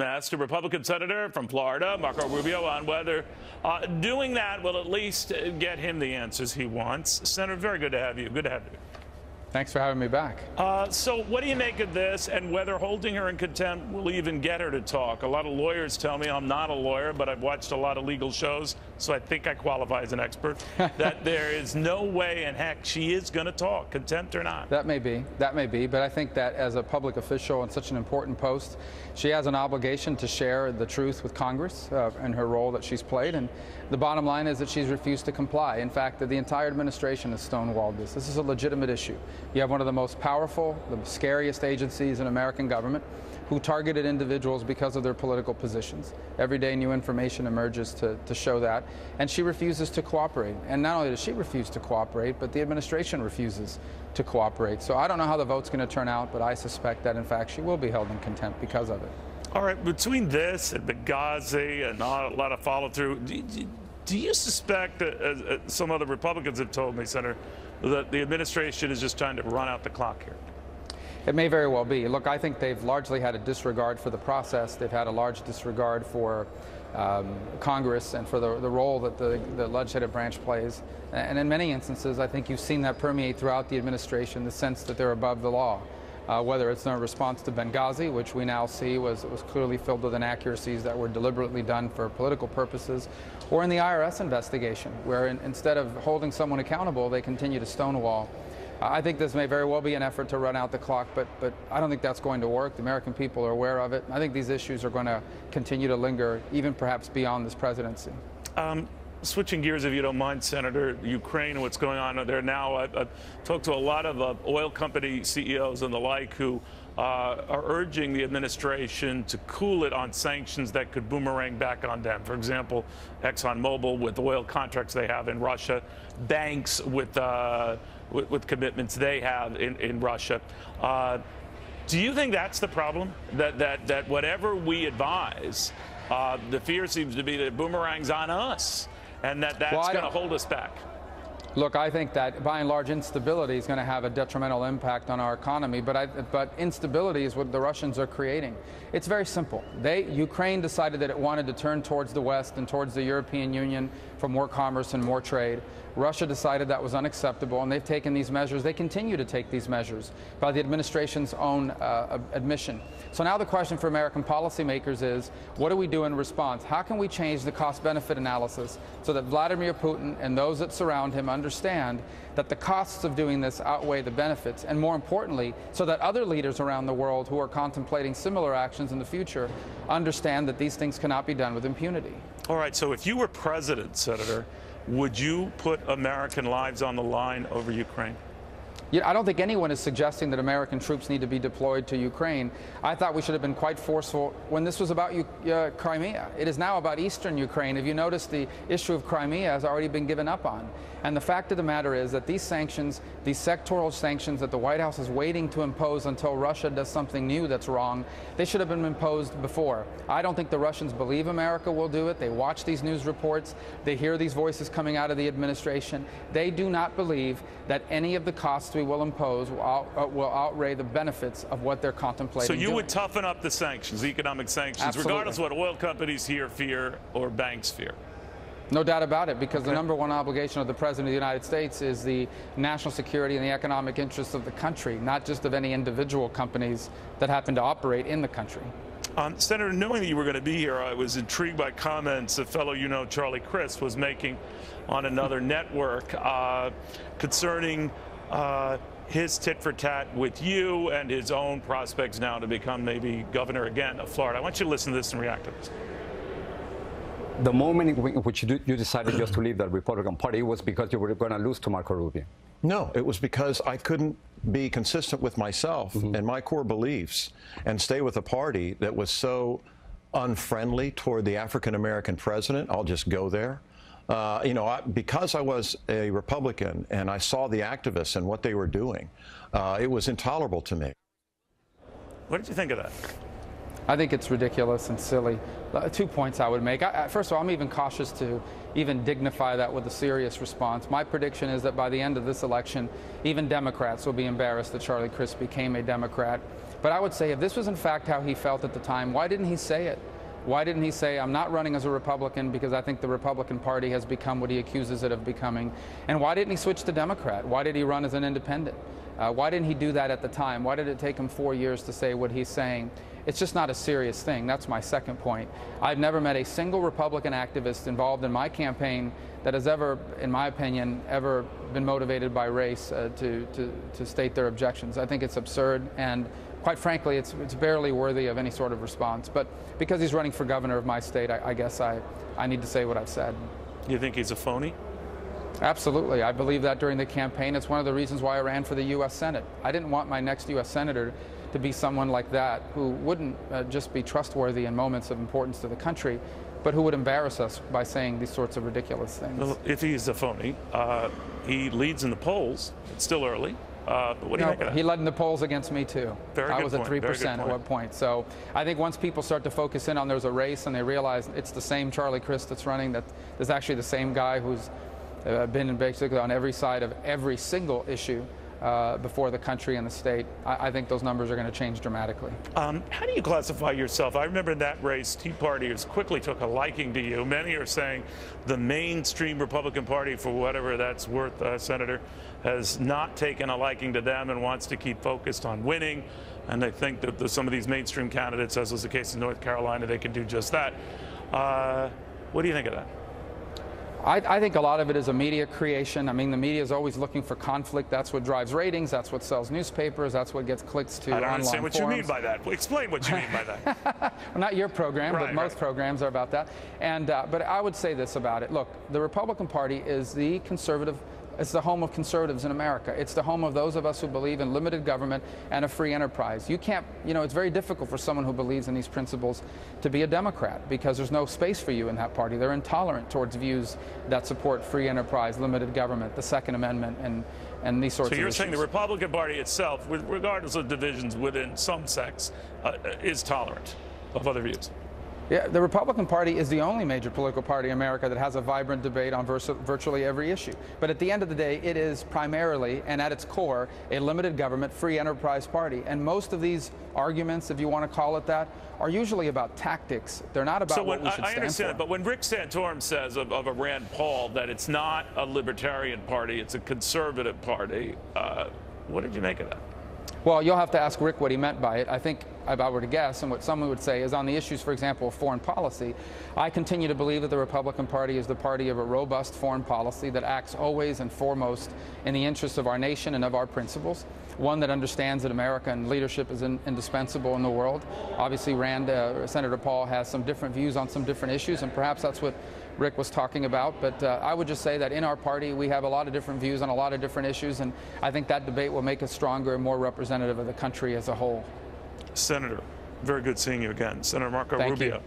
Asked a Republican senator from Florida, Marco Rubio, on whether doing that will at least get him the answers he wants. Senator, very good to have you. Good to have you. Thanks for having me back. So what do you make of this, and whether holding her in contempt will even get her to talk? A lot of lawyers tell me, I'm not a lawyer, but I've watched a lot of legal shows, so I think I qualify as an expert, that there is no way in heck she is going to talk, contempt or not. That may be, but I think that as a public official in such an important post, she has an obligation to share the truth with Congress and her role that she's played. And the bottom line is that she's refused to comply. In fact, the entire administration has stonewalled this. This is a legitimate issue. You have one of the most powerful, the scariest agencies in American government who targeted individuals because of their political positions. Every day new information emerges to show that. And she refuses to cooperate. And not only does she refuse to cooperate, but the administration refuses to cooperate. So I don't know how the vote's going to turn out, but I suspect that, in fact, she will be held in contempt because of it. All right, between this and Benghazi and not a lot of follow-through, do you suspect, as some other Republicans have told me, Senator, that the administration is just trying to run out the clock here? It may very well be. Look, I think they've largely had a disregard for the process. They've had a large disregard for Congress and for the role that the legislative branch plays. And in many instances, I think you've seen that permeate throughout the administration, the sense that they're above the law. Whether it's in response to Benghazi, which we now see was clearly filled with inaccuracies that were deliberately done for political purposes, or in the IRS investigation, where instead of holding someone accountable, they continue to stonewall. I think this may very well be an effort to run out the clock, but I don't think that's going to work. The American people are aware of it. I think these issues are going to continue to linger, even perhaps beyond this presidency. Switching gears, if you don't mind, Senator, Ukraine and what's going on there now. I've talked to a lot of oil company CEOs and the like who are urging the administration to cool it on sanctions that could boomerang back on them. For example, ExxonMobil with oil contracts they have in Russia, banks with commitments they have in Russia. Do you think that's the problem? That whatever we advise, the fear seems to be that it boomerangs on us, and that's going to hold us back? Look, I think that by and large instability is going to have a detrimental impact on our economy, but instability is what the Russians are creating. It's very simple. Ukraine decided that it wanted to turn towards the West and towards the European Union for more commerce and more trade. Russia decided that was unacceptable, and they've taken these measures. They continue to take these measures by the administration's own admission. So now the question for American policymakers is, what do we do in response? How can we change the cost-benefit analysis so that Vladimir Putin and those that surround him understand that the costs of doing this outweigh the benefits, and more importantly, so that other leaders around the world who are contemplating similar actions in the future understand that these things cannot be done with impunity? All right, so if you were president, Senator, would you put American lives on the line over Ukraine? Yeah, I don't think anyone is suggesting that American troops need to be deployed to Ukraine. I thought we should have been quite forceful when this was about Crimea. It is now about eastern Ukraine. If you notice, the issue of Crimea has already been given up on. And the fact of the matter is that these sanctions, these sectoral sanctions that the White House is waiting to impose until Russia does something new that's wrong, they should have been imposed before. I don't think the Russians believe America will do it. They watch these news reports. They hear these voices coming out of the administration. They do not believe that any of the costs we will impose will outweigh the benefits of what they're contemplating. So you would toughen up the sanctions, economic sanctions, Absolutely. Regardless of what oil companies here fear or banks fear? No doubt about it, because the number one obligation of the President of the United States is the national security and the economic interests of the country, not just of any individual companies that happen to operate in the country. Senator, knowing that you were going to be here, I was intrigued by comments a fellow Charlie Crist was making on another network concerning his tit-for-tat with you and his own prospects now to become maybe governor again of Florida. I want you to listen to this and react to this. The moment in which you decided just to leave the Republican Party was because you were going to lose to Marco Rubio. No, it was because I couldn't be consistent with myself and my core beliefs and stay with a party that was so unfriendly toward the African-American president. I'll just go there. Because I was a Republican and I saw the activists and what they were doing, it was intolerable to me. What did you think of that? I think it's ridiculous and silly. 2 points I would make. First of all, I'm even cautious to even dignify that with a serious response. My prediction is that by the end of this election, even Democrats will be embarrassed that Charlie Crist became a Democrat. But I would say if this was in fact how he felt at the time, why didn't he say it? Why didn't he say, I'm not running as a Republican because I think the Republican Party has become what he accuses it of becoming? And why didn't he switch to Democrat? Why did he run as an independent? Why didn't he do that at the time? Why did it take him 4 years to say what he's saying? It's just not a serious thing. That's my second point. I've never met a single Republican activist involved in my campaign that has ever, in my opinion, ever been motivated by race to state their objections. I think it's absurd, and quite frankly, it's barely worthy of any sort of response. But because he's running for governor of my state, I guess I need to say what I've said. You think he's a phony? Absolutely. I believe that during the campaign. It's one of the reasons why I ran for the U.S. Senate. I didn't want my next U.S. senator to be someone like that, who wouldn't just be trustworthy in moments of importance to the country, but who would embarrass us by saying these sorts of ridiculous things. Well, if he's a phony, he leads in the polls. It's still early. But what do you make of that? He led in the polls against me, too. I was at 3% at one point. So I think once people start to focus in on there's a race and they realize it's the same Charlie Crist that's running, that there's actually the same guy who's been basically on every side of every single issue before the country and the state, I think those numbers are going to change dramatically. How do you classify yourself? I remember in that race, Tea Partiers quickly took a liking to you. Many are saying the mainstream Republican Party, for whatever that's worth, Senator, has not taken a liking to them and wants to keep focused on winning. And they think that some of these mainstream candidates, as was the case in North Carolina, they can do just that. What do you think of that? I think a lot of it is a media creation. I mean, the media is always looking for conflict. That's what drives ratings. That's what sells newspapers. That's what gets clicks to online forums. I don't understand what you mean by that. Explain what you mean by that. Well, not your program, but most programs are about that. And but I would say this about it. Look, the Republican Party is the conservative. It's the home of conservatives in America. It's the home of those of us who believe in limited government and a free enterprise. You can't, it's very difficult for someone who believes in these principles to be a Democrat because there's no space for you in that party. They're intolerant towards views that support free enterprise, limited government, the Second Amendment, and these sorts of issues. So you're saying the Republican Party itself, regardless of divisions within some sects, is tolerant of other views? Yeah, the Republican Party is the only major political party in America that has a vibrant debate on virtually every issue. But at the end of the day, it is primarily, and at its core, a limited government, free enterprise party. And most of these arguments, if you want to call it that, are usually about tactics. They're not about what we should stand for. I understand, but when Rick Santorum says of a Rand Paul that it's not a libertarian party, it's a conservative party, what did you make of that? Well, you'll have to ask Rick what he meant by it. I think, if I were to guess, and what someone would say is on the issues, for example, of foreign policy, I continue to believe that the Republican Party is the party of a robust foreign policy that acts always and foremost in the interests of our nation and of our principles, one that understands that American leadership is indispensable in the world. Obviously, Senator Paul has some different views on some different issues, and perhaps that's what Rick was talking about, but I would just say that in our party we have a lot of different views on a lot of different issues, and I think that debate will make us stronger and more representative of the country as a whole. Senator, very good seeing you again. Senator Marco Thank Rubio. You.